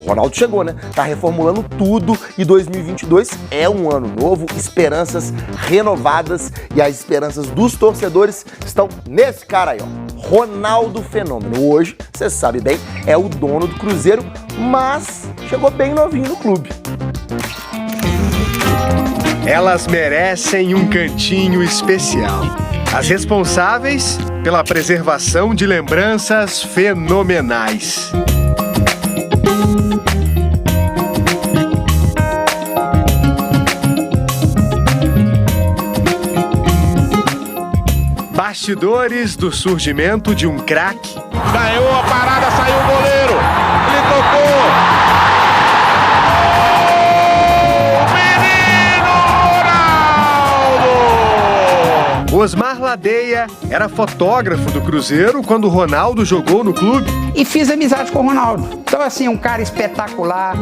O Ronaldo chegou, né? Tá reformulando tudo e 2022 é um ano novo, esperanças renovadas e as esperanças dos torcedores estão nesse cara aí, ó. Ronaldo Fenômeno. Hoje, você sabe bem, é o dono do Cruzeiro, mas chegou bem novinho no clube. Elas merecem um cantinho especial. As responsáveis pela preservação de lembranças fenomenais. Bastidores do surgimento de um craque. Ganhou a parada, saiu o goleiro. Ele tocou. Menino Ronaldo! Osmar Ladeia era fotógrafo do Cruzeiro quando o Ronaldo jogou no clube. E fiz amizade com o Ronaldo. Então, assim, um cara espetacular.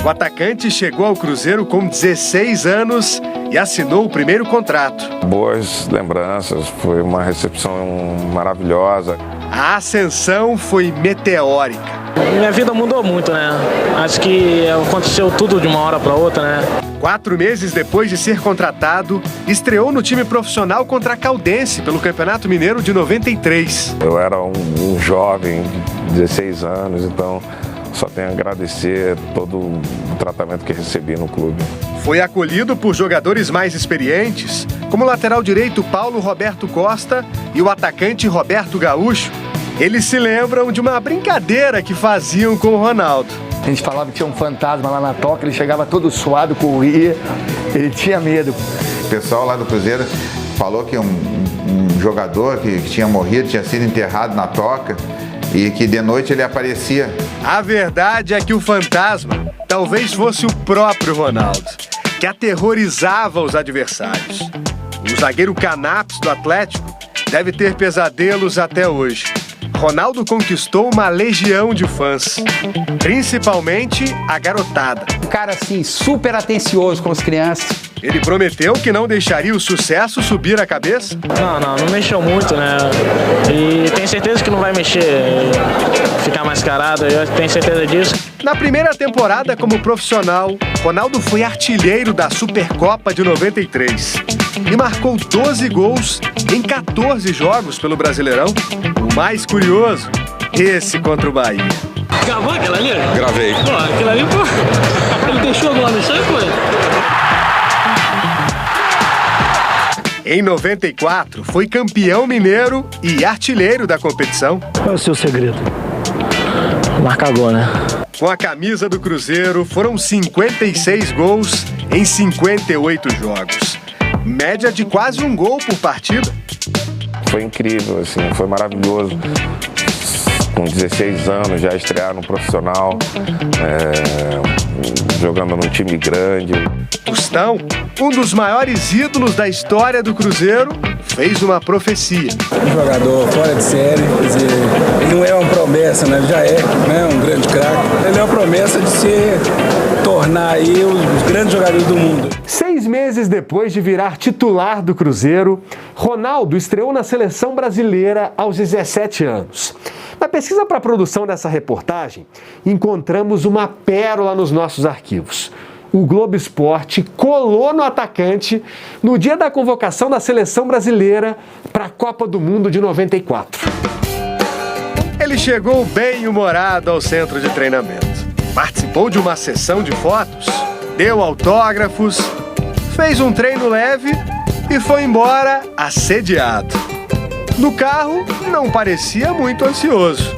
O atacante chegou ao Cruzeiro com 16 anos e assinou o primeiro contrato. Boas lembranças, foi uma recepção maravilhosa. A ascensão foi meteórica. Minha vida mudou muito, né? Acho que aconteceu tudo de uma hora para outra, né? 4 meses depois de ser contratado, estreou no time profissional contra a Caldense pelo Campeonato Mineiro de 93. Eu era um jovem, 16 anos, então só tenho a agradecer todo o tratamento que recebi no clube. Foi acolhido por jogadores mais experientes, como o lateral direito Paulo Roberto Costa e o atacante Roberto Gaúcho. Eles se lembram de uma brincadeira que faziam com o Ronaldo. A gente falava que tinha um fantasma lá na toca, ele chegava todo suado, corria, ele tinha medo. O pessoal lá do Cruzeiro falou que um jogador que tinha morrido, tinha sido enterrado na toca e que de noite ele aparecia. A verdade é que o fantasma talvez fosse o próprio Ronaldo, que aterrorizava os adversários. O zagueiro Canaps do Atlético deve ter pesadelos até hoje. Ronaldo conquistou uma legião de fãs, principalmente a garotada. Um cara, assim, super atencioso com as crianças. Ele prometeu que não deixaria o sucesso subir a cabeça? Não mexeu muito, né? E tenho certeza que não vai mexer, ficar mascarado, eu tenho certeza disso. Na primeira temporada como profissional, Ronaldo foi artilheiro da Supercopa de 93 e marcou 12 gols em 14 jogos pelo Brasileirão. O mais curioso, esse contra o Bahia. Gravou aquela ali? Gravei. Pô, aquela ali, pô, ele deixou agora, não sei, pô. Em 94, foi campeão mineiro e artilheiro da competição. Qual é o seu segredo? Marcar gol, né? Com a camisa do Cruzeiro, foram 56 gols em 58 jogos. Média de quase um gol por partida. Foi incrível, assim, foi maravilhoso. Com 16 anos já estrear no profissional, jogando num time grande. Tostão, um dos maiores ídolos da história do Cruzeiro, fez uma profecia. Um jogador fora de série, quer dizer, ele não é uma promessa, né? Ele já é, né? Um grande craque. Ele é uma promessa de se tornar aí os grandes jogadores do mundo. 6 meses depois de virar titular do Cruzeiro, Ronaldo estreou na seleção brasileira aos 17 anos. Na pesquisa para a produção dessa reportagem, encontramos uma pérola nos nossos arquivos. O Globo Esporte colou no atacante no dia da convocação da seleção brasileira para a Copa do Mundo de 94. Ele chegou bem-humorado ao centro de treinamento. Participou de uma sessão de fotos, deu autógrafos, fez um treino leve e foi embora assediado. No carro, não parecia muito ansioso.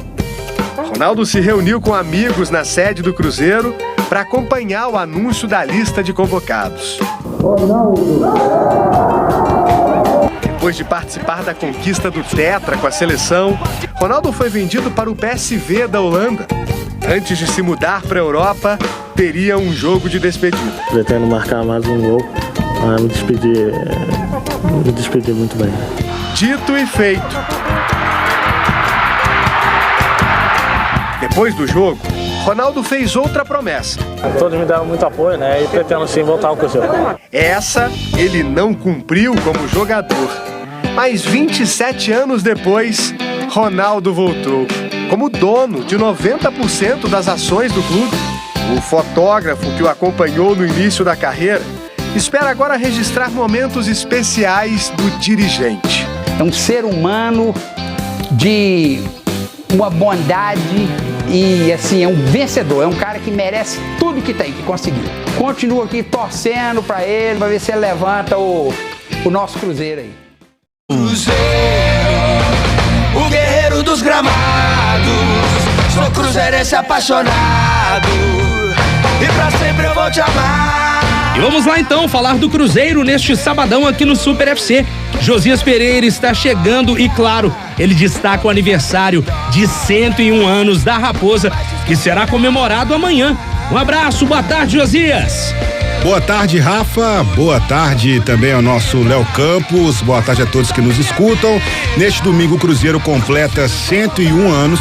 Ronaldo se reuniu com amigos na sede do Cruzeiro para acompanhar o anúncio da lista de convocados. Depois de participar da conquista do Tetra com a seleção, Ronaldo foi vendido para o PSV da Holanda. Antes de se mudar para a Europa, teria um jogo de despedida. Pretendo marcar mais um gol, mas me despedir muito bem. Dito e feito. Depois do jogo, Ronaldo fez outra promessa. Todos me deram muito apoio, né? E pretendo sim voltar ao Cruzeiro. Essa ele não cumpriu como jogador. Mas 27 anos depois, Ronaldo voltou. como dono de 90% das ações do clube. O fotógrafo que o acompanhou no início da carreira espera agora registrar momentos especiais do dirigente. É um ser humano de uma bondade e, assim, é um vencedor. É um cara que merece tudo que tem, que conseguiu. Continuo aqui torcendo para ele, para ver se ele levanta o nosso Cruzeiro aí. Cruzeiro, o guerreiro dos gramados. Sou cruzeirense apaixonado e pra sempre eu vou te amar. E vamos lá então falar do Cruzeiro neste sabadão aqui no Super FC. Josias Pereira está chegando e, claro, ele destaca o aniversário de 101 anos da Raposa, que será comemorado amanhã. Um abraço, boa tarde, Josias. Boa tarde, Rafa. Boa tarde também ao nosso Léo Campos. Boa tarde a todos que nos escutam. Neste domingo, o Cruzeiro completa 101 anos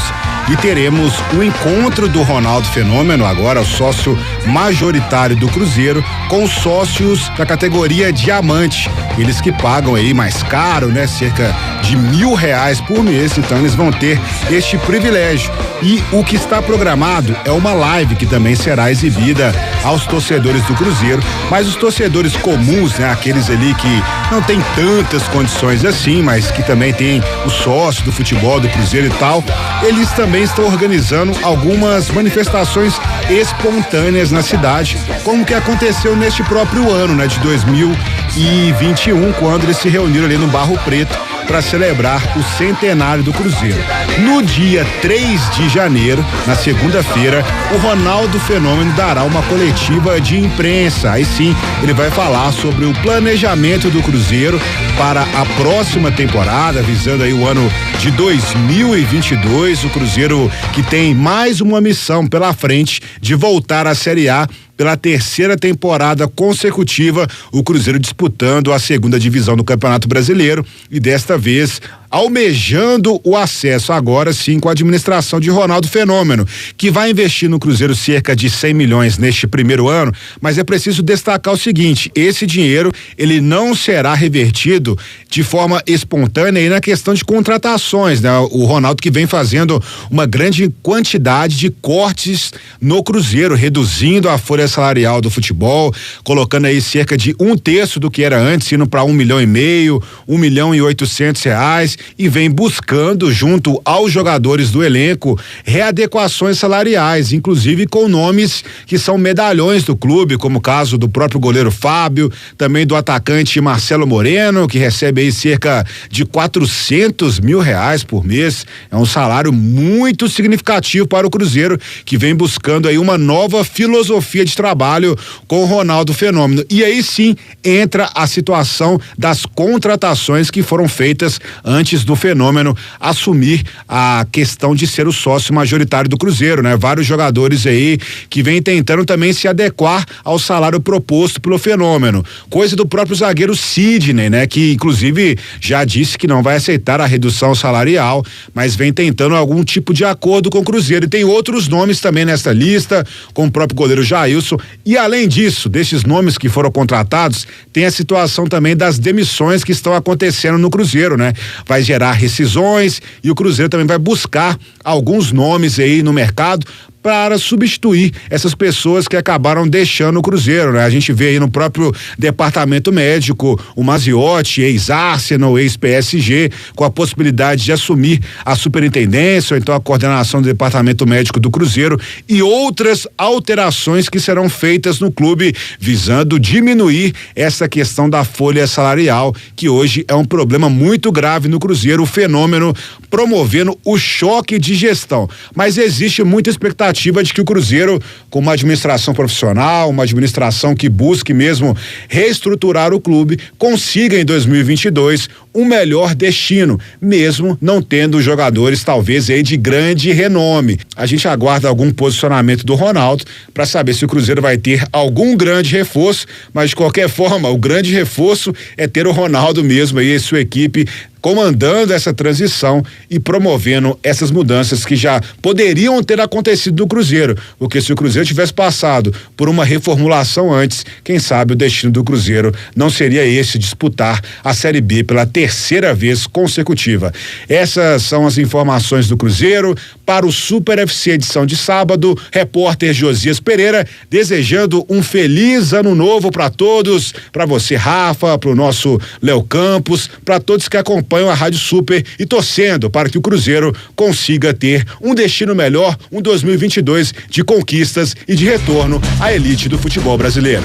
e teremos o encontro do Ronaldo Fenômeno, agora o sócio majoritário do Cruzeiro, com os sócios da categoria Diamante. Eles que pagam aí mais caro, né? Cerca de R$1.000 por mês, então eles vão ter este privilégio. E o que está programado é uma live que também será exibida aos torcedores do Cruzeiro, mas os torcedores comuns, né? Aqueles ali que não tem tantas condições assim, mas que também tem o sócio do futebol do Cruzeiro e tal, eles também estão organizando algumas manifestações espontâneas na cidade, como que aconteceu neste próprio ano, né? De 2021, quando eles se reuniram ali no Barro Preto para celebrar o centenário do Cruzeiro. No dia 3 de janeiro, na segunda-feira, o Ronaldo Fenômeno dará uma coletiva de imprensa. Aí sim, ele vai falar sobre o planejamento do Cruzeiro para a próxima temporada, visando aí o ano de 2022. O Cruzeiro que tem mais uma missão pela frente de voltar à Série A pela terceira temporada consecutiva, o Cruzeiro disputando a segunda divisão do Campeonato Brasileiro e desta vez almejando o acesso agora sim com a administração de Ronaldo Fenômeno, que vai investir no Cruzeiro cerca de 100 milhões neste primeiro ano, mas é preciso destacar o seguinte: esse dinheiro ele não será revertido de forma espontânea e na questão de contratações, né? O Ronaldo que vem fazendo uma grande quantidade de cortes no Cruzeiro, reduzindo a folha salarial do futebol, colocando aí cerca de 1/3 do que era antes, indo para R$1,5 milhão, R$1.800.000, e vem buscando junto aos jogadores do elenco readequações salariais, inclusive com nomes que são medalhões do clube, como o caso do próprio goleiro Fábio, também do atacante Marcelo Moreno, que recebe aí cerca de R$400 mil por mês. É um salário muito significativo para o Cruzeiro, que vem buscando aí uma nova filosofia de trabalho com o Ronaldo Fenômeno. E aí sim entra a situação das contratações que foram feitas antes do Fenômeno assumir a questão de ser o sócio majoritário do Cruzeiro, né? Vários jogadores aí que vem tentando também se adequar ao salário proposto pelo Fenômeno. Coisa do próprio zagueiro Sidney, né? Que inclusive já disse que não vai aceitar a redução salarial, mas vem tentando algum tipo de acordo com o Cruzeiro. E tem outros nomes também nessa lista, como o próprio goleiro Jailson. E além disso, desses nomes que foram contratados, tem a situação também das demissões que estão acontecendo no Cruzeiro, né? Vai gerar rescisões e o Cruzeiro também vai buscar alguns nomes aí no mercado para substituir essas pessoas que acabaram deixando o Cruzeiro, né? A gente vê aí no próprio departamento médico o Maziotti, ex-Arsenal, ex-PSG, com a possibilidade de assumir a superintendência ou então a coordenação do departamento médico do Cruzeiro e outras alterações que serão feitas no clube visando diminuir essa questão da folha salarial, que hoje é um problema muito grave no Cruzeiro. O Fenômeno promovendo o choque de gestão, mas existe muita expectativa de que o Cruzeiro, com uma administração profissional, uma administração que busque mesmo reestruturar o clube, consiga em 2022 um melhor destino, mesmo não tendo jogadores talvez aí de grande renome. A gente aguarda algum posicionamento do Ronaldo para saber se o Cruzeiro vai ter algum grande reforço, mas de qualquer forma, o grande reforço é ter o Ronaldo mesmo aí e sua equipe comandando essa transição e promovendo essas mudanças que já poderiam ter acontecido do Cruzeiro, porque se o Cruzeiro tivesse passado por uma reformulação antes, quem sabe o destino do Cruzeiro não seria esse, disputar a Série B pela terceira vez consecutiva. Essas são as informações do Cruzeiro para o Super FC edição de sábado. Repórter Josias Pereira desejando um feliz ano novo para todos, para você, Rafa, para o nosso Léo Campos, para todos que acompanham a Rádio Super e torcendo para que o Cruzeiro consiga ter um destino melhor, um 2022 de conquistas e de retorno à elite do futebol brasileiro.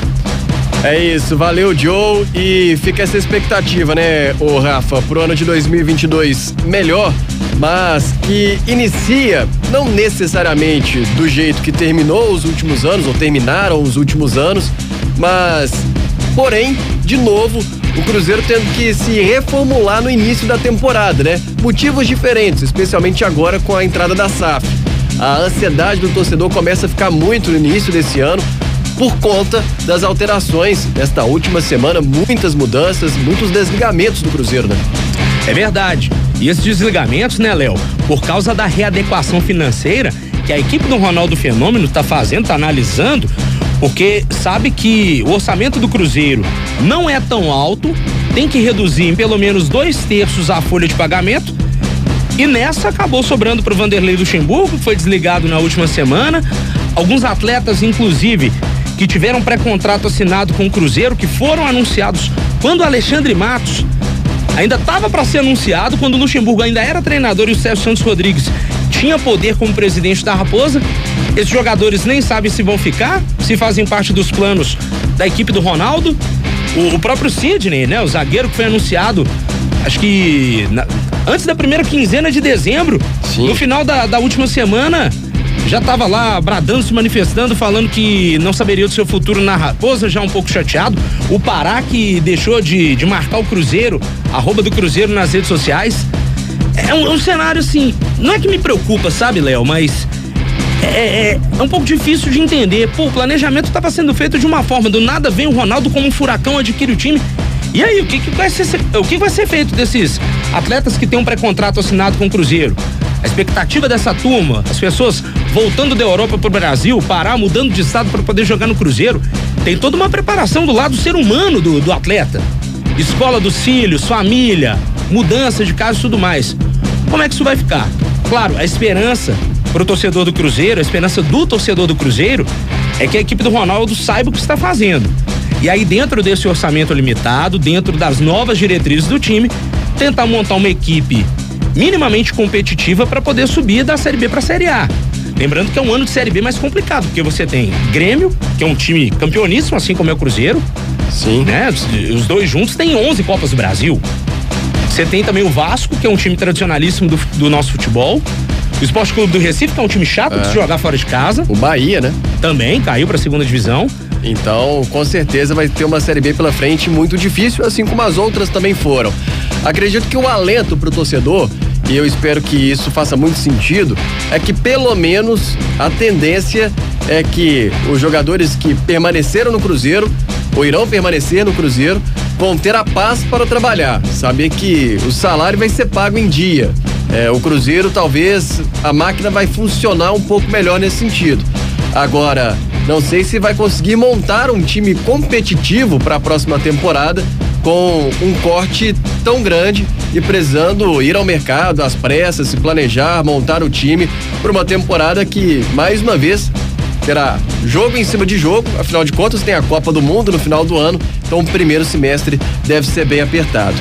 É isso, valeu, Joe, e fica essa expectativa, né, ô Rafa, pro ano de 2022 melhor, mas que inicia não necessariamente do jeito que terminou os últimos anos, ou terminaram os últimos anos, mas, porém, de novo, o Cruzeiro tendo que se reformular no início da temporada, né? Motivos diferentes, especialmente agora com a entrada da SAF. A ansiedade do torcedor começa a ficar muito no início desse ano, por conta das alterações desta última semana, muitas mudanças, muitos desligamentos do Cruzeiro, né? É verdade. E esses desligamentos, né, Léo, por causa da readequação financeira que a equipe do Ronaldo Fenômeno está fazendo, está analisando, porque sabe que o orçamento do Cruzeiro não é tão alto, tem que reduzir em pelo menos 2/3 a folha de pagamento, e nessa acabou sobrando para o Vanderlei Luxemburgo, que foi desligado na última semana. Alguns atletas, inclusive, que tiveram pré-contrato assinado com o Cruzeiro, que foram anunciados quando o Alexandre Matos ainda estava para ser anunciado, quando o Luxemburgo ainda era treinador e o Sérgio Santos Rodrigues tinha poder como presidente da Raposa. Esses jogadores nem sabem se vão ficar, se fazem parte dos planos da equipe do Ronaldo. O próprio Sidney, né, o zagueiro que foi anunciado, acho que antes da primeira quinzena de dezembro, no final da última semana, já estava lá bradando, se manifestando, falando que não saberia do seu futuro na Raposa, já um pouco chateado. O Pará, que deixou de marcar o Cruzeiro, @ do Cruzeiro nas redes sociais. É um cenário assim, não é que me preocupa, sabe, Léo, mas é um pouco difícil de entender. Pô, o planejamento estava sendo feito de uma forma, do nada vem o Ronaldo como um furacão, adquire o time. E aí, o que vai ser feito desses atletas que têm um pré-contrato assinado com o Cruzeiro? A expectativa dessa turma, as pessoas voltando da Europa pro Brasil, Pará mudando de estado para poder jogar no Cruzeiro, tem toda uma preparação do lado ser humano do atleta. Escola dos filhos, família, mudança de casa e tudo mais. Como é que isso vai ficar? Claro, a esperança pro torcedor do Cruzeiro, a esperança do torcedor do Cruzeiro é que a equipe do Ronaldo saiba o que está fazendo. E aí, dentro desse orçamento limitado, dentro das novas diretrizes do time, tentar montar uma equipe minimamente competitiva para poder subir da Série B para a Série A. Lembrando que é um ano de Série B mais complicado, porque você tem Grêmio, que é um time campeoníssimo, assim como é o Cruzeiro. Sim. Né? Os dois juntos têm 11 Copas do Brasil. Você tem também o Vasco, que é um time tradicionalíssimo do nosso futebol. O Sport Clube do Recife, que é um time chato de jogar fora de casa. O Bahia, né? Também caiu para a segunda divisão. Então, com certeza vai ter uma Série B pela frente muito difícil, assim como as outras também foram. Acredito que o alento pro torcedor, e eu espero que isso faça muito sentido, é que pelo menos a tendência é que os jogadores que permaneceram no Cruzeiro, ou irão permanecer no Cruzeiro, vão ter a paz para trabalhar, saber que o salário vai ser pago em dia. O Cruzeiro, talvez, a máquina vai funcionar um pouco melhor nesse sentido. Agora, não sei se vai conseguir montar um time competitivo para a próxima temporada com um corte tão grande e precisando ir ao mercado às pressas, se planejar, montar o time para uma temporada que, mais uma vez, terá jogo em cima de jogo. Afinal de contas, tem a Copa do Mundo no final do ano, então o primeiro semestre deve ser bem apertado.